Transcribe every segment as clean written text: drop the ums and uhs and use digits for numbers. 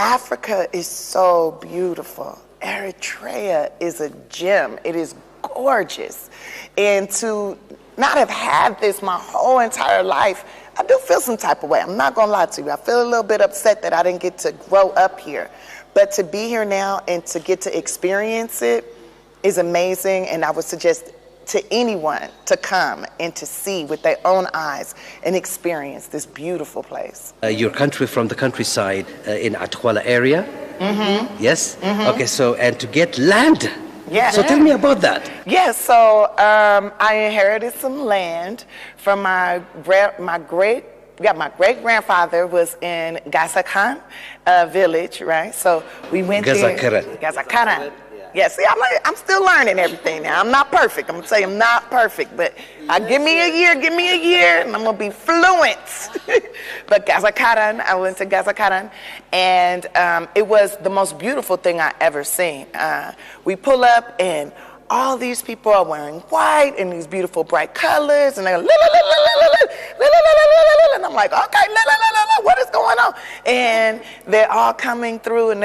Africa is so beautiful. Eritrea is a gem. It is gorgeous. And to not have had this my whole entire life, I do feel some type of way. I'm not gonna lie to you. I feel a little bit upset that I didn't get to grow up here. But to be here now and to get to experience it is amazing. And I would suggest to anyone to come and to see with their own eyes and experience this beautiful place. Your country from the countryside in Atwala area? Mm-hmm. Yes? Mm-hmm. Okay, so, and to get land. Yeah. So tell me about that. Yeah, so I inherited some land from my great-grandfather was in Gazakhan village, right? So we went there. Gazakaran. Yeah, see, I'm still learning everything now. I'm not perfect. I'm going to say I'm not perfect, but give me a year, and I'm going to be fluent. But Gazakaran, I went to Gazakaran, and it was the most beautiful thing I ever seen. We pull up, and all these people are wearing white and these beautiful bright colors, and they're and I'm like, okay, what is going on? And they're all coming through, and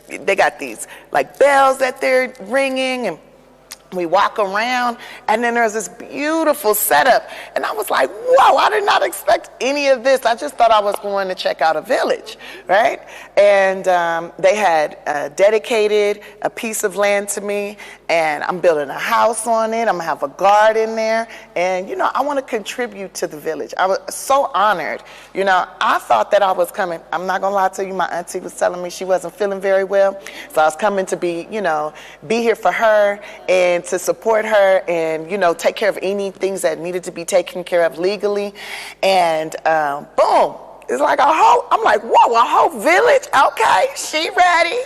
they got these like bells that they're ringing, and we walk around, and then there's this beautiful setup, and I was like, whoa, I did not expect any of this. I just thought I was going to check out a village, right? And they had dedicated a piece of land to me, and I'm building a house on it. I'm gonna have a garden there, and you know, I want to contribute to the village. I was so honored. You know, I thought that I was coming. I'm not gonna lie to you. My auntie was telling me she wasn't feeling very well, so I was coming to be here for her and to support her, and take care of any things that needed to be taken care of legally. And boom. It's like I'm like, whoa, a whole village? Okay, she ready.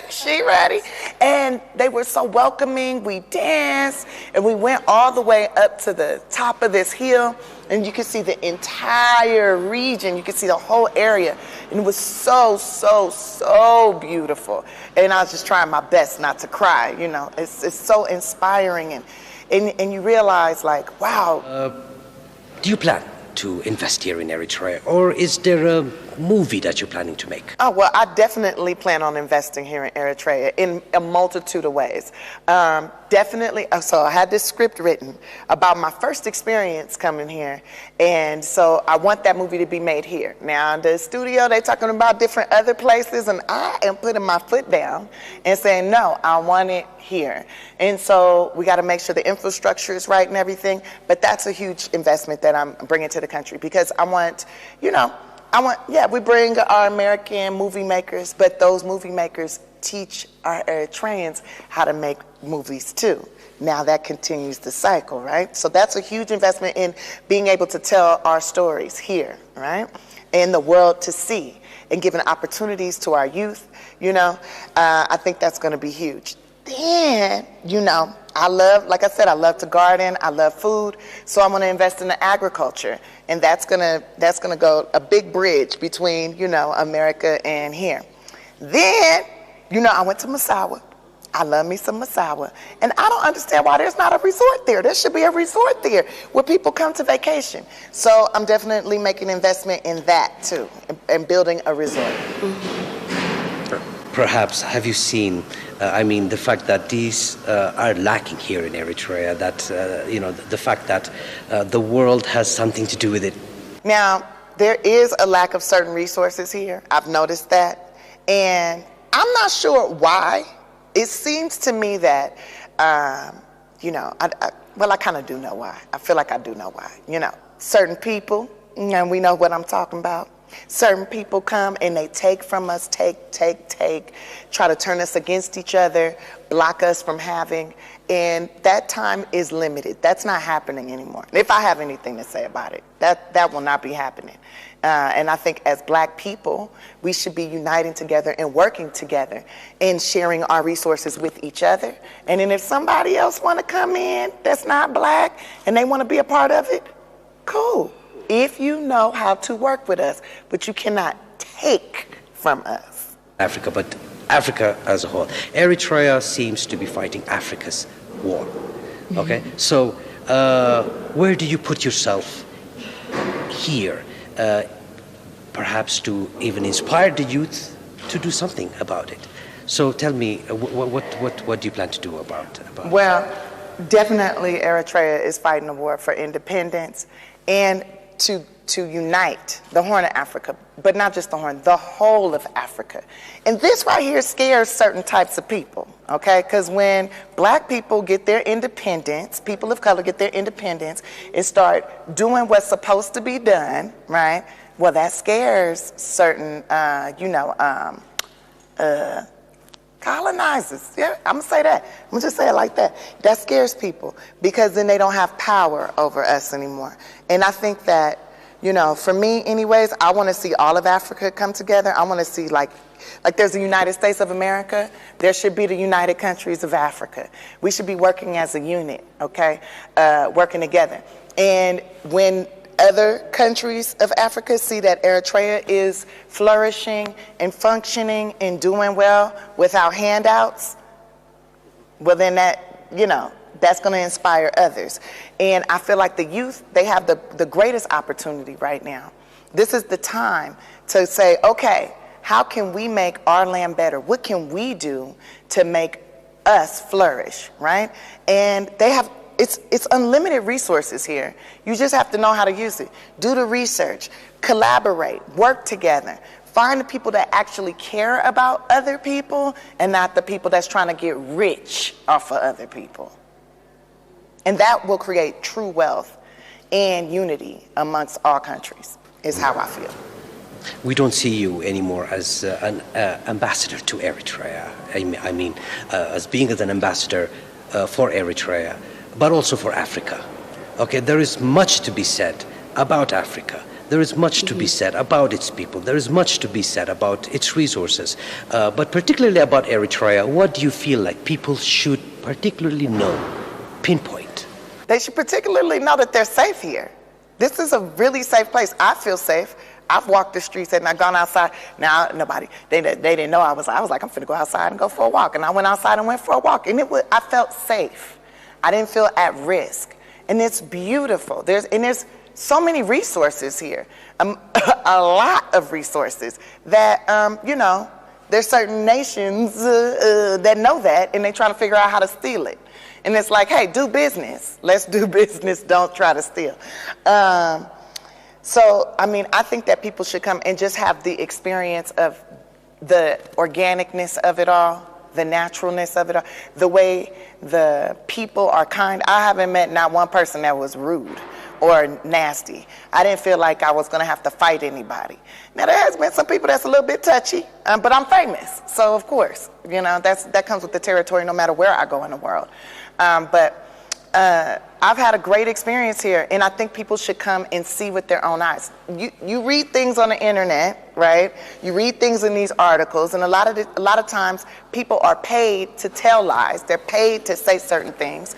And they were so welcoming. We danced, and we went all the way up to the top of this hill, and you could see the entire region. You could see the whole area. And it was so, so, so beautiful. And I was just trying my best not to cry. It's so inspiring. And you realize, like, wow. Do you plan to invest here in Eritrea, or is there a movie that you're planning to make? Oh, well, I definitely plan on investing here in Eritrea in a multitude of ways. Definitely, so I had this script written about my first experience coming here, and so I want that movie to be made here. Now, the studio, they're talking about different other places, and I am putting my foot down and saying, no, I want it here. And so we got to make sure the infrastructure is right and everything, but that's a huge investment that I'm bringing to the country, because I want, we bring our American movie makers, but those movie makers teach our Eritreans how to make movies too. Now that continues the cycle, right? So that's a huge investment in being able to tell our stories here, right? In the world to see, and giving opportunities to our youth, I think that's going to be huge. Then, I love to garden. I love food. So I'm going to invest in the agriculture. And that's going to go a big bridge between, America and here. Then, I went to Masawa. I love me some Masawa. And I don't understand why there's not a resort there. There should be a resort there where people come to vacation. So I'm definitely making an investment in that too, and building a resort. Perhaps, have you seen, the fact that these are lacking here in Eritrea, that, the fact that the world has something to do with it? Now, there is a lack of certain resources here. I've noticed that. And I'm not sure why. It seems to me that, I kind of do know why. I feel like I do know why. Certain people, we know what I'm talking about. Certain people come and they take from us, take, try to turn us against each other, block us from having, and that time is limited. That's not happening anymore. If I have anything to say about it, that will not be happening. And I think as Black people, we should be uniting together and working together and sharing our resources with each other. And then if somebody else want to come in that's not Black and they want to be a part of it, cool. If you know how to work with us, but you cannot take from us. Africa, but Africa as a whole. Eritrea seems to be fighting Africa's war. Okay, so where do you put yourself here? Perhaps to even inspire the youth to do something about it. So tell me, what do you plan to do about Well, definitely Eritrea is fighting a war for independence and to unite the Horn of Africa, but not just the Horn, the whole of Africa. And this right here scares certain types of people, okay? Because when black people get their independence, people of color get their independence and start doing what's supposed to be done, right? Well, that scares certain, colonizers. Yeah, I'm gonna say that. I'm gonna just say it like that. That scares people because then they don't have power over us anymore. And I think that, for me anyways, I want to see all of Africa come together. I want to see like there's the United States of America, there should be the United Countries of Africa. We should be working as a unit, okay? Working together. And when other countries of Africa see that Eritrea is flourishing and functioning and doing well without handouts, well then that's going to inspire others. And I feel like the youth, they have the greatest opportunity right now. This is the time to say, okay, how can we make our land better? What can we do to make us flourish, right? And they have it's unlimited resources here. You just have to know how to use it. Do the research, collaborate, work together. Find the people that actually care about other people and not the people that's trying to get rich off of other people. And that will create true wealth and unity amongst all countries, is how I feel. We don't see you anymore as an ambassador to Eritrea. I mean, as being an ambassador for Eritrea, but also for Africa. Okay, there is much to be said about Africa. There is much to be said about its people. There is much to be said about its resources. But particularly about Eritrea, what do you feel like people should particularly know, pinpoint? They should particularly know that they're safe here. This is a really safe place. I feel safe. I've walked the streets and I've gone outside. Now, they didn't know I was like, I'm finna go outside and go for a walk. And I went outside and went for a walk. And I felt safe. I didn't feel at risk. And it's beautiful. There's so many resources here. A lot of resources that, there's certain nations that know that and they're trying to figure out how to steal it. And it's like, hey, do business. Let's do business. Don't try to steal. So, I think that people should come and just have the experience of the organicness of it all, the naturalness of it all, the way the people are kind. I haven't met not one person that was rude or nasty. I didn't feel like I was going to have to fight anybody. Now, there has been some people that's a little bit touchy, but I'm famous. So, of course, that comes with the territory no matter where I go in the world. But I've had a great experience here, and I think people should come and see with their own eyes. You read things on the internet, right? You read things in these articles, and a lot of times people are paid to tell lies. They're paid to say certain things.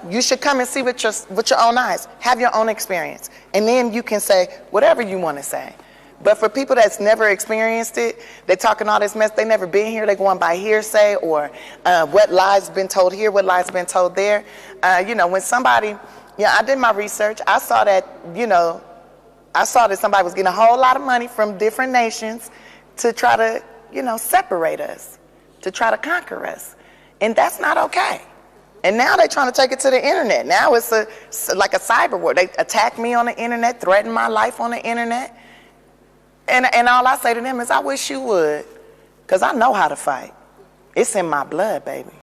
You should come and see with your own eyes. Have your own experience, and then you can say whatever you want to say. But for people that's never experienced it, they're talking all this mess, they never been here, they going by hearsay or what lies been told here, what lies been told there. When somebody, I did my research, I saw that somebody was getting a whole lot of money from different nations to try to, separate us, to try to conquer us. And that's not okay. And now they're trying to take it to the internet. Now it's like a cyber war. They attack me on the internet, threaten my life on the internet. And all I say to them is, I wish you would, because I know how to fight. It's in my blood, baby.